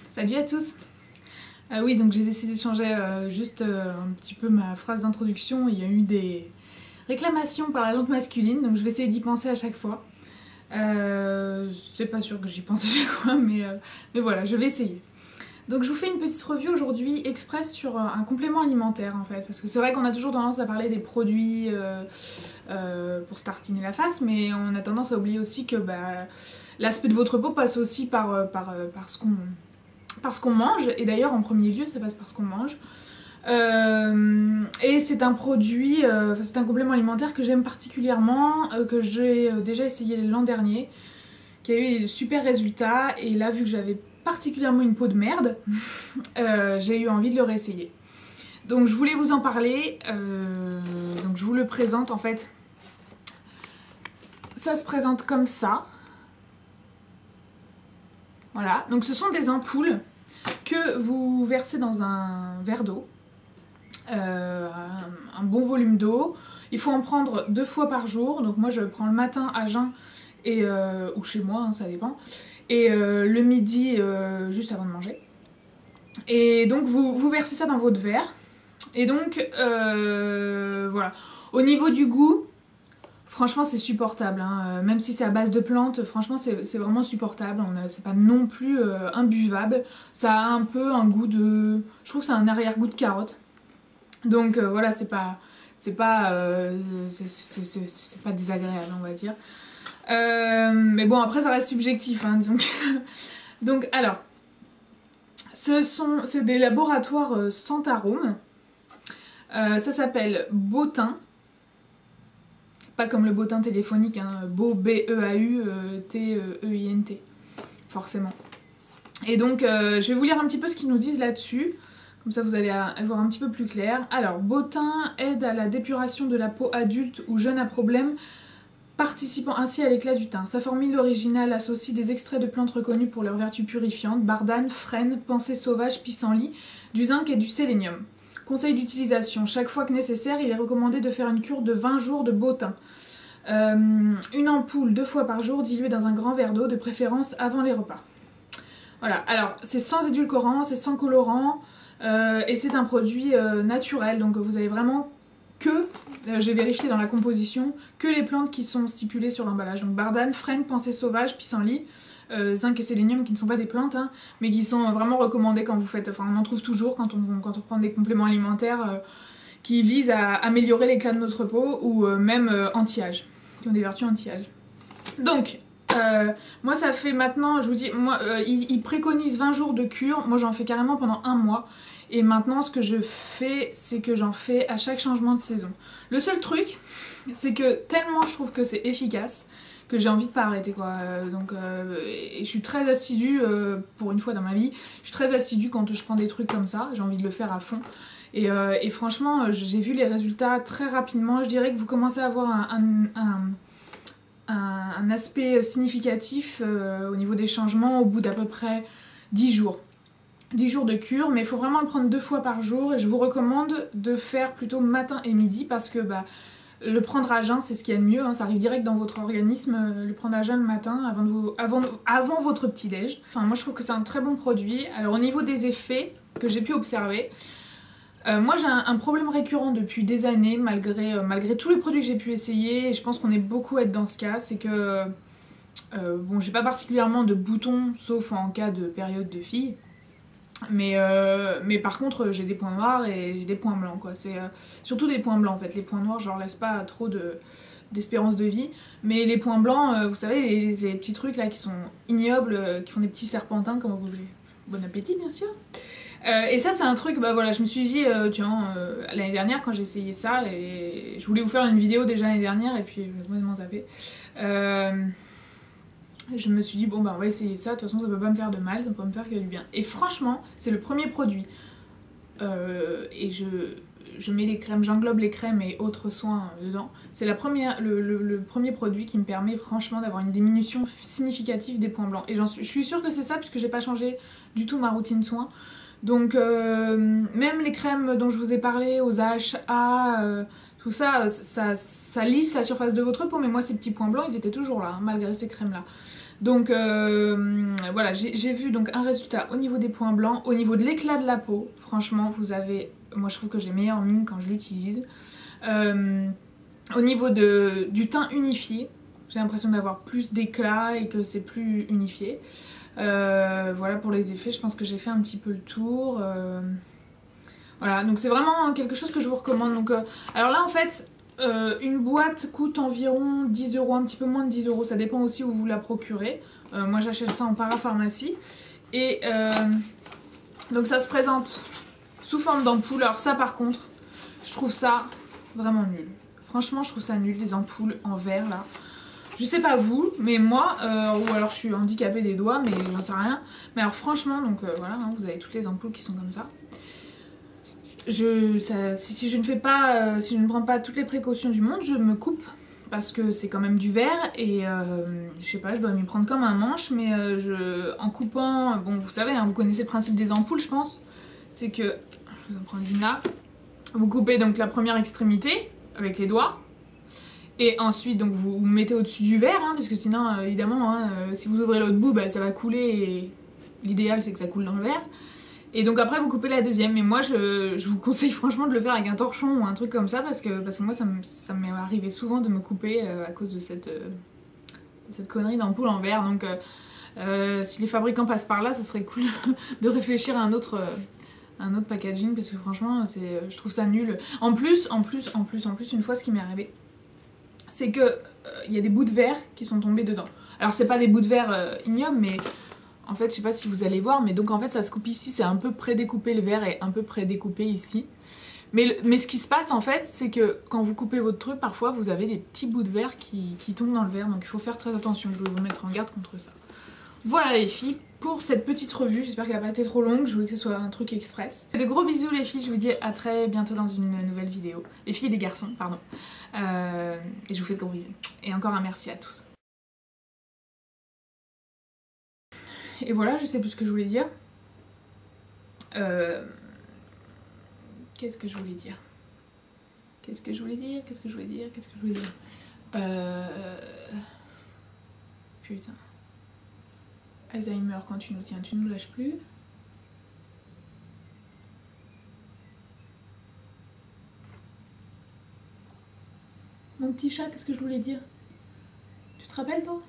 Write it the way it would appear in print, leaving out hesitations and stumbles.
Salut à tous. Oui, donc j'ai décidé de changer juste un petit peu ma phrase d'introduction. Il y a eu des réclamations par la jante masculine, donc je vais essayer d'y penser à chaque fois. C'est pas sûr que j'y pense à chaque fois, mais voilà, je vais essayer. Donc je vous fais une petite review aujourd'hui express sur un complément alimentaire en fait, parce que c'est vrai qu'on a toujours tendance à parler des produits pour se tartiner la face, mais on a tendance à oublier aussi que l'aspect de votre peau passe aussi par ce qu'on mange, et d'ailleurs en premier lieu ça passe par ce qu'on mange. Et c'est un produit, c'est un complément alimentaire que j'aime particulièrement, que j'ai déjà essayé l'an dernier, qui a eu de super résultats, et là vu que j'avais particulièrement une peau de merde, j'ai eu envie de le réessayer. Donc je voulais vous en parler, donc je vous le présente en fait. Ça se présente comme ça. Voilà, donc ce sont des ampoules que vous versez dans un verre d'eau, un bon volume d'eau. Il faut en prendre 2 fois par jour, donc moi je prends le matin à jeun et, ou chez moi, hein, ça dépend, et le midi juste avant de manger. Et donc vous versez ça dans votre verre, et donc voilà. Au niveau du goût, franchement c'est supportable, hein. Même si c'est à base de plantes, franchement c'est vraiment supportable, c'est pas non plus imbuvable. Ça a un peu un goût de... Je trouve que c'est un arrière-goût de carotte. Donc voilà, c'est pas désagréable on va dire. Mais bon après ça reste subjectif, hein, donc alors, c'est des laboratoires Santarome. Ça s'appelle Beautin. Pas comme le bottin téléphonique, hein, Beau, B-E-A-U-T-E-I-N-T, forcément. Et donc, je vais vous lire un petit peu ce qu'ils nous disent là-dessus, comme ça vous allez voir un petit peu plus clair. Alors, Beautin aide à la dépuration de la peau adulte ou jeune à problème, participant ainsi à l'éclat du teint. Sa formule originale associe des extraits de plantes reconnues pour leurs vertus purifiantes, bardane, frêne, pensée sauvage, pissenlit, du zinc et du sélénium. Conseil d'utilisation, chaque fois que nécessaire, il est recommandé de faire une cure de 20 jours de Beautin. Une ampoule 2 fois par jour diluée dans un grand verre d'eau, de préférence avant les repas. Voilà, alors c'est sans édulcorant, c'est sans colorant, et c'est un produit naturel, donc vous avez vraiment que, j'ai vérifié dans la composition, que les plantes qui sont stipulées sur l'emballage. Donc bardane, frêne, pensée sauvage, pissenlit, zinc et sélénium qui ne sont pas des plantes, hein, mais qui sont vraiment recommandés quand vous faites, enfin on en trouve toujours quand on prend des compléments alimentaires qui visent à améliorer l'éclat de notre peau ou même anti-âge, qui ont des vertus anti-âge. Donc moi ça fait maintenant, je vous dis, moi ils préconisent 20 jours de cure, moi j'en fais carrément pendant 1 mois. Et maintenant ce que je fais, c'est que j'en fais à chaque changement de saison. Le seul truc, c'est que tellement je trouve que c'est efficace, que j'ai envie de pas arrêter quoi. Et je suis très assidue, pour une fois dans ma vie, je suis très assidue quand je prends des trucs comme ça, j'ai envie de le faire à fond. Et franchement, j'ai vu les résultats très rapidement, je dirais que vous commencez à avoir un aspect significatif au niveau des changements au bout d'à peu près 10 jours. 10 jours de cure, mais il faut vraiment le prendre 2 fois par jour, et je vous recommande de faire plutôt matin et midi, parce que le prendre à jeun c'est ce qu'il y a de mieux, hein, ça arrive direct dans votre organisme, le prendre à jeun le matin avant votre petit déj. Enfin moi je trouve que c'est un très bon produit. Alors au niveau des effets que j'ai pu observer, moi j'ai un problème récurrent depuis des années, malgré tous les produits que j'ai pu essayer, et je pense qu'on est beaucoup à être dans ce cas, c'est que bon j'ai pas particulièrement de boutons sauf en cas de période de fille. Mais par contre j'ai des points noirs et j'ai des points blancs quoi, c'est surtout des points blancs en fait. Les points noirs je leur laisse pas trop d'espérance de vie, mais les points blancs, vous savez les petits trucs là qui sont ignobles, qui font des petits serpentins comme vous voulez. Bon appétit bien sûr. Et ça c'est un truc, voilà, je me suis dit tiens, l'année dernière quand j'ai essayé ça, et je voulais vous faire une vidéo déjà l'année dernière et puis j'ai complètement zappé. Je me suis dit bon on va essayer ça, de toute façon ça peut pas me faire de mal, ça peut me faire que du bien. Et franchement c'est le premier produit, et je mets les crèmes, j'englobe les crèmes et autres soins dedans. C'est le premier produit qui me permet franchement d'avoir une diminution significative des points blancs. Et je suis sûre que c'est ça puisque j'ai pas changé du tout ma routine soins. Donc même les crèmes dont je vous ai parlé, aux AHA, Tout ça, ça lisse la surface de votre peau, mais moi ces petits points blancs ils étaient toujours là, hein, malgré ces crèmes là. Donc voilà, j'ai vu donc un résultat au niveau des points blancs, au niveau de l'éclat de la peau. Franchement, vous avez, moi je trouve que j'ai meilleure mine quand je l'utilise. Au niveau du teint unifié, j'ai l'impression d'avoir plus d'éclat et que c'est plus unifié. Voilà pour les effets, je pense que j'ai fait un petit peu le tour. Voilà, donc c'est vraiment quelque chose que je vous recommande. Donc, alors là en fait, une boîte coûte environ 10 €, un petit peu moins de 10 €, ça dépend aussi où vous la procurez. Moi j'achète ça en parapharmacie. Et donc ça se présente sous forme d'ampoule. Alors ça par contre, je trouve ça vraiment nul. Franchement je trouve ça nul, les ampoules en verre là. Je sais pas vous, mais moi, ou alors je suis handicapée des doigts, mais j'en sais rien. Mais alors franchement, donc voilà, hein, vous avez toutes les ampoules qui sont comme ça. Si je ne fais pas, si je ne prends pas toutes les précautions du monde, je me coupe parce que c'est quand même du verre et je sais pas, je dois m'y prendre comme un manche, mais en coupant, bon vous savez, hein, vous connaissez le principe des ampoules je pense, c'est que, je vais en prendre une là, vous coupez donc la première extrémité avec les doigts et ensuite donc vous mettez au-dessus du verre, hein, parce que sinon évidemment hein, si vous ouvrez l'autre bout, bah, ça va couler et l'idéal c'est que ça coule dans le verre. Et donc après vous coupez la deuxième, mais moi je vous conseille franchement de le faire avec un torchon ou un truc comme ça parce que moi ça m'est arrivé souvent de me couper à cause de cette connerie d'ampoule en verre. Donc si les fabricants passent par là, ça serait cool de réfléchir à un autre packaging parce que franchement je trouve ça nul. En plus, une fois ce qui m'est arrivé, c'est que il y a des bouts de verre qui sont tombés dedans. Alors c'est pas des bouts de verre ignobles, mais en fait, je sais pas si vous allez voir, mais donc en fait ça se coupe ici, c'est un peu prédécoupé le verre et un peu prédécoupé ici. Mais ce qui se passe en fait, c'est que quand vous coupez votre truc, parfois vous avez des petits bouts de verre qui tombent dans le verre, donc il faut faire très attention, je vais vous mettre en garde contre ça. Voilà les filles, pour cette petite revue, j'espère qu'elle n'a pas été trop longue, je voulais que ce soit un truc express. De gros bisous les filles, je vous dis à très bientôt dans une nouvelle vidéo. Les filles et les garçons, pardon. Et je vous fais de gros bisous. Et encore un merci à tous. Et voilà, je sais plus ce que je voulais dire. Qu'est-ce que je voulais dire? Putain. Alzheimer, quand tu nous tiens, tu nous lâches plus. Mon petit chat, qu'est-ce que je voulais dire? Tu te rappelles toi?